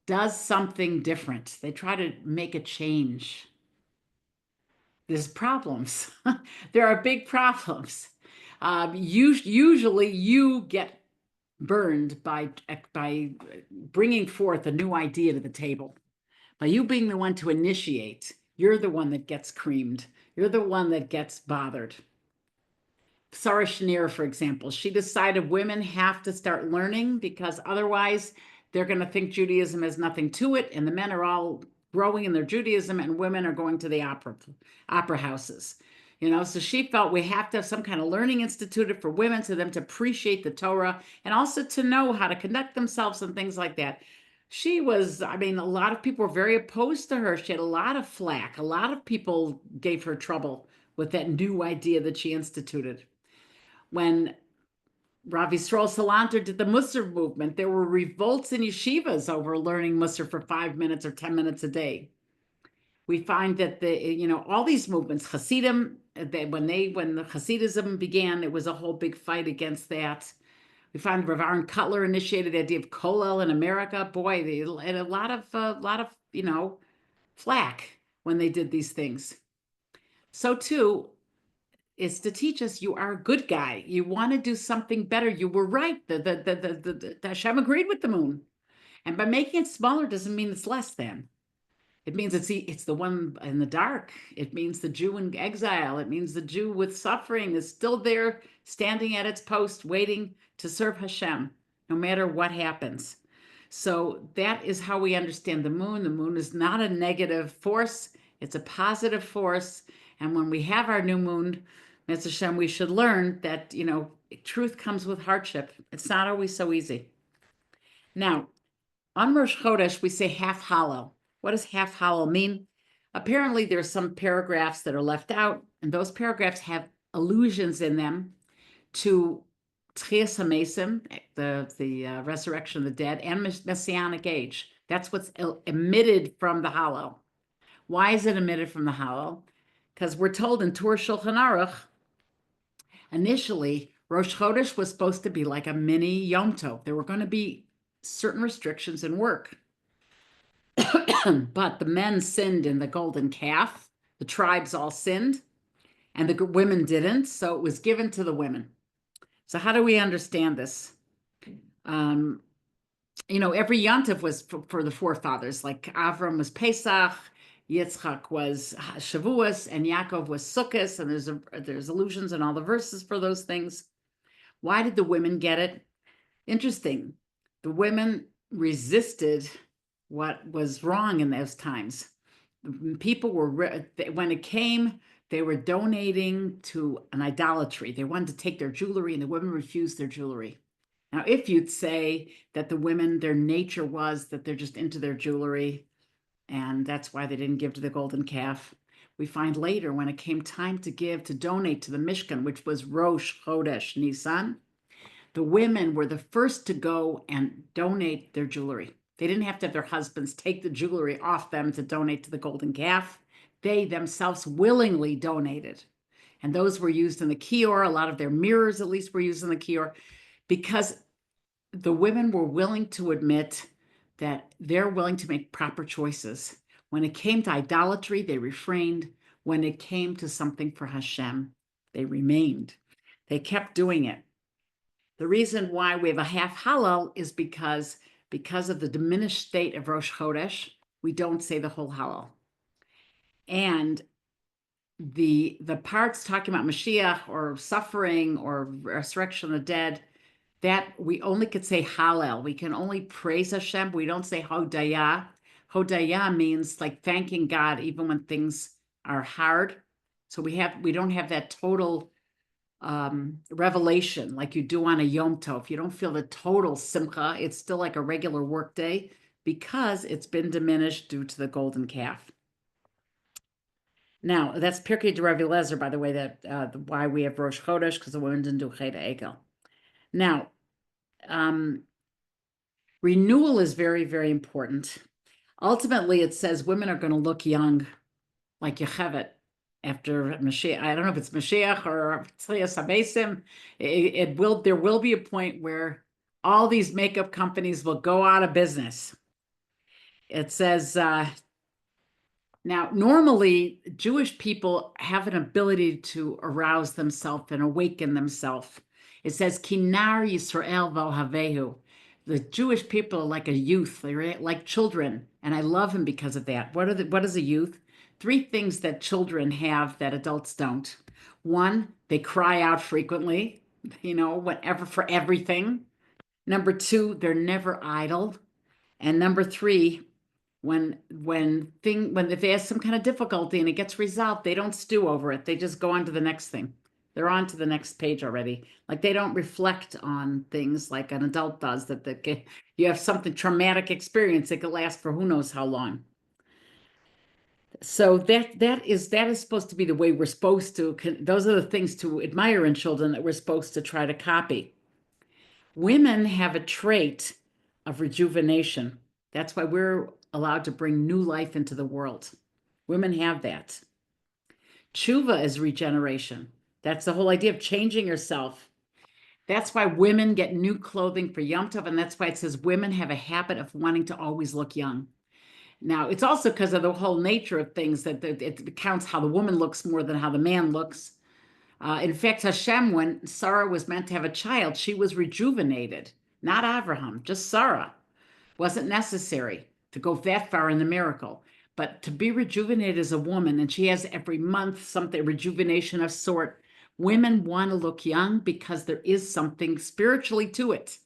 does something different, they try to make a change, there's problems. There are big problems. Usually you get burned by bringing forth a new idea to the table. By you being the one to initiate, you're the one that gets creamed. You're the one that gets bothered. Sarah Schneer, for example, she decided women have to start learning because otherwise they're going to think Judaism has nothing to it, and the men are all growing in their Judaism, and women are going to the opera houses. So she felt we have to have some kind of learning instituted for women, to them to appreciate the Torah and also to know how to conduct themselves and things like that. She was, I mean, a lot of people were very opposed to her. She had a lot of flack. A lot of people gave her trouble with that new idea that she instituted. When Rav Yisrael Salanter did the Musar movement, there were revolts in yeshivas over learning Musar for 5 minutes or 10 minutes a day. We find that all these movements, Hasidim, when the Hasidism began, it was a whole big fight against that. We find Rav Aaron Cutler initiated the idea of Kollel in America. Boy, they had a lot of flack when they did these things. So too, is to teach us you are a good guy. You want to do something better. You were right. The Hashem agreed with the moon. And by making it smaller doesn't mean it's less than. It means it's the one in the dark. It means the Jew in exile. It means the Jew with suffering is still there, standing at its post, waiting to serve Hashem, no matter what happens. So that is how we understand the moon. The moon is not a negative force. It's a positive force. And when we have our new moon, Mitzvah Hashem, we should learn that, truth comes with hardship. It's not always so easy. Now, on Rosh Chodesh, we say half hollow. What does half hollow mean? Apparently, there are some paragraphs that are left out, and those paragraphs have allusions in them to Tchias HaMesim, the resurrection of the dead, and Messianic age. That's what's emitted from the hollow. Why is it emitted from the hollow? Because we're told in Torah Shulchan Aruch, initially, Rosh Chodesh was supposed to be like a mini Yom Tov. There were going to be certain restrictions in work. But the men sinned in the golden calf. The tribes all sinned, and the women didn't. So it was given to the women. So how do we understand this? Every Yom Tov was for the forefathers. Like Avram was Pesach, Yitzchak was Shavuos, and Yaakov was Sukkot. And there's allusions in all the verses for those things. Why did the women get it? Interesting. The women resisted what was wrong in those times. People were, when it came, they were donating to an idolatry. They wanted to take their jewelry, and the women refused their jewelry. Now, if you'd say that the women, their nature was that they're just into their jewelry, and that's why they didn't give to the golden calf, we find later when it came time to donate to the Mishkan, which was Rosh Chodesh Nisan, the women were the first to go and donate their jewelry. They didn't have to have their husbands take the jewelry off them to donate to the golden calf. They themselves willingly donated. And those were used in the kior. A lot of their mirrors, at least, were used in the kior, because the women were willing to admit that they're willing to make proper choices. When it came to idolatry, they refrained. When it came to something for Hashem, they remained. They kept doing it. The reason why we have a half Hallel is because of the diminished state of Rosh Chodesh, we don't say the whole Hallel. And the parts talking about Mashiach or suffering or resurrection of the dead, that we only could say Hallel. We can only praise Hashem. We don't say Hodaya. Hodaya means like thanking God even when things are hard. So we don't have that total revelation like you do on a Yom Tov. You don't feel the total simcha. It's still like a regular work day because it's been diminished due to the golden calf. Now, that's Pirkei de Rav Eliezer, by the way, that why we have Rosh Chodesh, because the women didn't do Chet Egel. Now, renewal is very, very important. Ultimately, it says women are going to look young, like Yocheved, after Mashiach. I don't know if it's Mashiach or Tzlias HaMesim. There will be a point where all these makeup companies will go out of business. It says, now, normally, Jewish people have an ability to arouse themselves and awaken themselves. It says, Kinar Yisrael Vohavehu. The Jewish people are like a youth, they're like children, and I love him because of that. What is a youth? 3 things that children have that adults don't. 1, they cry out frequently, whatever, for everything. Number 2, they're never idle. And number 3, when if they have some kind of difficulty and it gets resolved, they don't stew over it. They just go on to the next thing. They're on to the next page already. Like they don't reflect on things like an adult does, that you have something traumatic experience that could last for who knows how long. So that is supposed to be the way we're supposed to. Those are the things to admire in children that we're supposed to try to copy. Women have a trait of rejuvenation. That's why we're allowed to bring new life into the world. Women have that. Tshuva is regeneration. That's the whole idea of changing yourself. That's why women get new clothing for Yom Tov, and that's why it says women have a habit of wanting to always look young. Now, it's also because of the whole nature of things that it counts how the woman looks more than how the man looks. In fact, Hashem, when Sarah was meant to have a child, she was rejuvenated, not Abraham, just Sarah. Wasn't necessary to go that far in the miracle, but to be rejuvenated as a woman, and she has every month something, rejuvenation of sort. Women want to look young because there is something spiritually to it.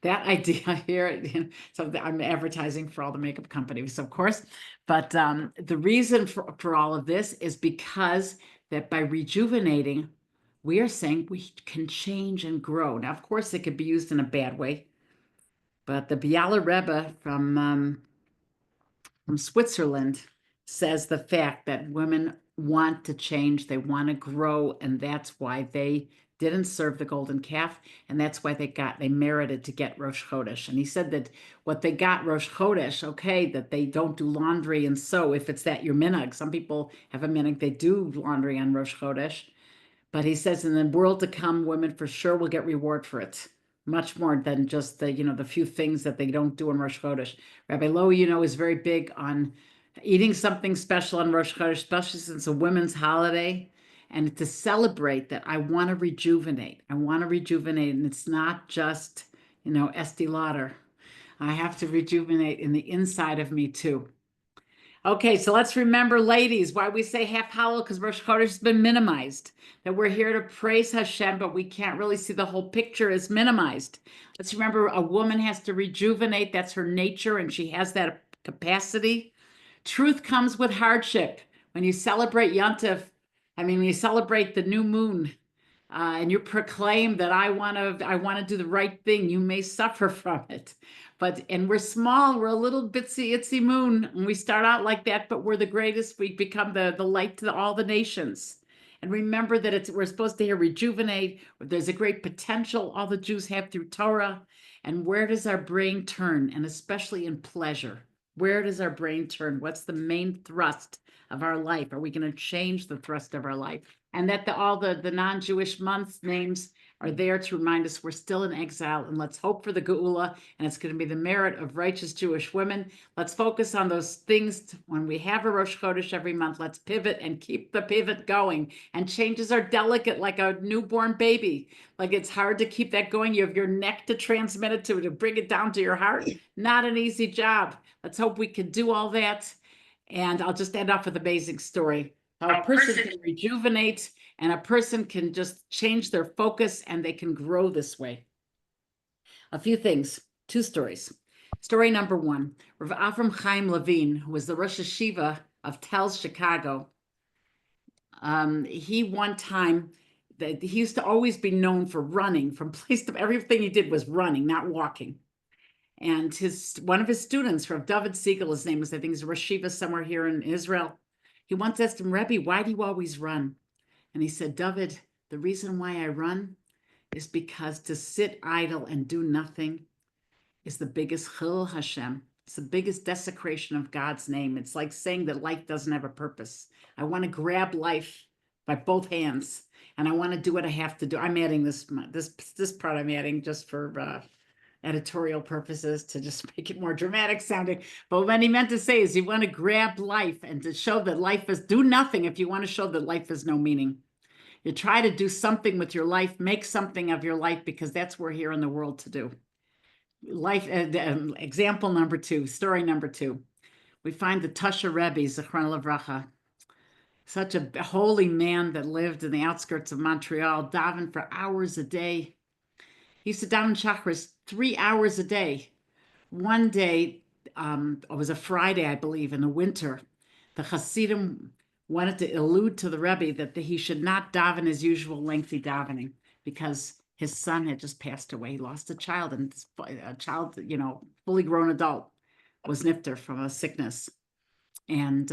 That idea here, so I'm advertising for all the makeup companies, of course, but the reason for all of this is because that by rejuvenating, we are saying we can change and grow. Now, of course, it could be used in a bad way, but the Biala Rebbe from Switzerland says the fact that women want to change, they want to grow, and that's why they didn't serve the golden calf, and that's why they merited to get Rosh Chodesh. And he said that what they got Rosh Chodesh, okay, that they don't do laundry and sew, if it's that your minhag. Some people have a minhag, they do laundry on Rosh Chodesh. But he says in the world to come, women for sure will get reward for it. Much more than just the few things that they don't do on Rosh Chodesh. Rabbi Lowe, is very big on eating something special on Rosh Chodesh, especially since it's a women's holiday. And to celebrate that, I want to rejuvenate. And it's not just, Estee Lauder. I have to rejuvenate in the inside of me too. Okay, so let's remember, ladies, why we say half hollow, because Rosh Chodesh has been minimized. That we're here to praise Hashem, but we can't really see the whole picture is minimized. Let's remember, a woman has to rejuvenate. That's her nature, and she has that capacity. Truth comes with hardship. When you celebrate Yom Tov, when you celebrate the new moon, and you proclaim that I want to do the right thing, you may suffer from it. And we're small, we're a little bitsy itsy moon, and we start out like that, but we're the greatest. We become the light to all the nations. And remember that we're supposed to rejuvenate. There's a great potential all the Jews have through Torah. And where does our brain turn? And especially in pleasure, where does our brain turn? What's the main thrust of our life? Are we going to change the thrust of our life? And that all the non-Jewish months names are there to remind us we're still in exile, and let's hope for the Geula, and it's going to be the merit of righteous Jewish women. Let's focus on those things. When we have a Rosh Chodesh every month, let's pivot and keep the pivot going. And changes are delicate like a newborn baby. Like it's hard to keep that going. You have your neck to transmit it to bring it down to your heart. Not an easy job. Let's hope we can do all that. And I'll just end off with a basic story. How a person can rejuvenate, and a person can just change their focus, and they can grow this way. A few things, 2 stories. Story number 1, Rav Avram Chaim Levine, who was the Rosh Hashiva of Telz, Chicago. He one time, he used to always be known for running from place to, everything he did was running, not walking. And one of his students, Rav David Siegel, his name is, I think he's a Rosh Hashiva somewhere here in Israel. He once asked him, Rebbe, why do you always run? And he said, David, the reason why I run is because to sit idle and do nothing is the biggest chil Hashem. It's the biggest desecration of God's name. It's like saying that life doesn't have a purpose. I want to grab life by both hands, and I want to do what I have to do. I'm adding this part. I'm adding just for editorial purposes to just make it more dramatic sounding. But what he meant to say is you want to grab life and to show that life is do nothing. If you want to show that life has no meaning, you try to do something with your life, make something of your life, because that's what we're here in the world to do. Life example number 2, story number 2. We find the Tasha Rebbe, Zichron Livracha, such a holy man that lived in the outskirts of Montreal, davened for hours a day. He used to daven chakras 3 hours a day. One day, it was a Friday, I believe, in the winter, the Hasidim wanted to allude to the Rebbe that he should not daven his usual lengthy davening because his son had just passed away. He lost a child, and a child, fully grown adult, was nifter from a sickness. And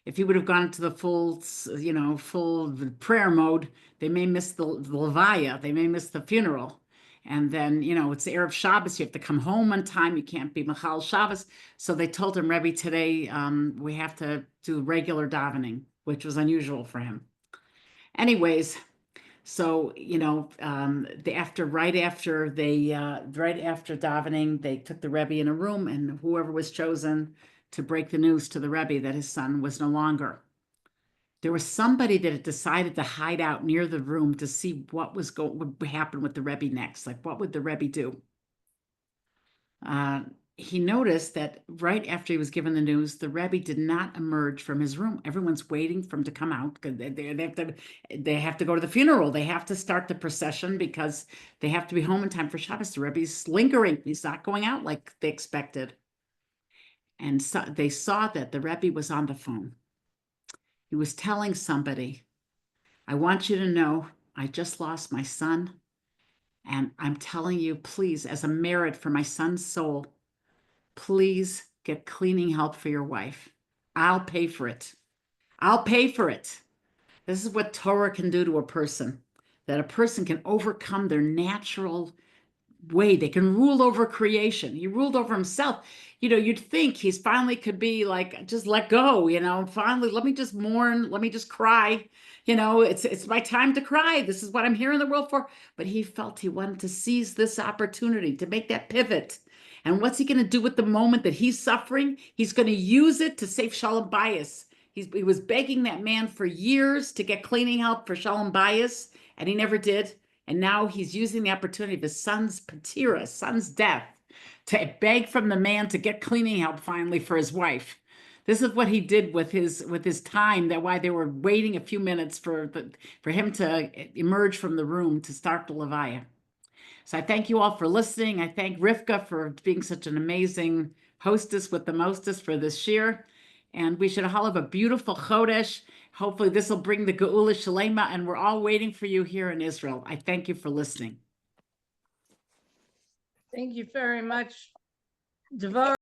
if he would have gone to the full prayer mode, they may miss the levaya, they may miss the funeral. And then, it's the Erev Shabbos, you have to come home on time, you can't be Machal Shabbos. So they told him, Rebbe, today we have to do regular davening, which was unusual for him. Anyways, so, right after davening, they took the Rebbe in a room, and whoever was chosen to break the news to the Rebbe that his son was no longer. There was somebody that had decided to hide out near the room to see what would happen with the Rebbe next. Like, what would the Rebbe do? He noticed that right after he was given the news, the Rebbe did not emerge from his room. Everyone's waiting for him to come out because they have to go to the funeral. They have to start the procession because they have to be home in time for Shabbos. The Rebbe's lingering. He's not going out like they expected. And so they saw that the Rebbe was on the phone. He was telling somebody, I want you to know I just lost my son, and I'm telling you, please, as a merit for my son's soul, please get cleaning help for your wife. I'll pay for it. I'll pay for it. This is what Torah can do to a person, that a person can overcome their natural way. They can rule over creation. He ruled over himself. You'd think he's finally could be like, just let go, finally, let me just mourn. Let me just cry. It's my time to cry. This is what I'm here in the world for. But he felt he wanted to seize this opportunity to make that pivot. And what's he going to do with the moment that he's suffering? He's going to use it to save Shalom Bayis. He was begging that man for years to get cleaning help for Shalom Bayis, and he never did. And now he's using the opportunity of his son's patira, son's death, to beg from the man to get cleaning help finally for his wife. This is what he did with his time. That why they were waiting a few minutes for him to emerge from the room to start the levaya. So I thank you all for listening. I thank Rivka for being such an amazing hostess with the mostest for this year. And we should all have a beautiful Chodesh. Hopefully this will bring the Geula Shalema, and we're all waiting for you here in Israel. I thank you for listening. Thank you very much, Devorah.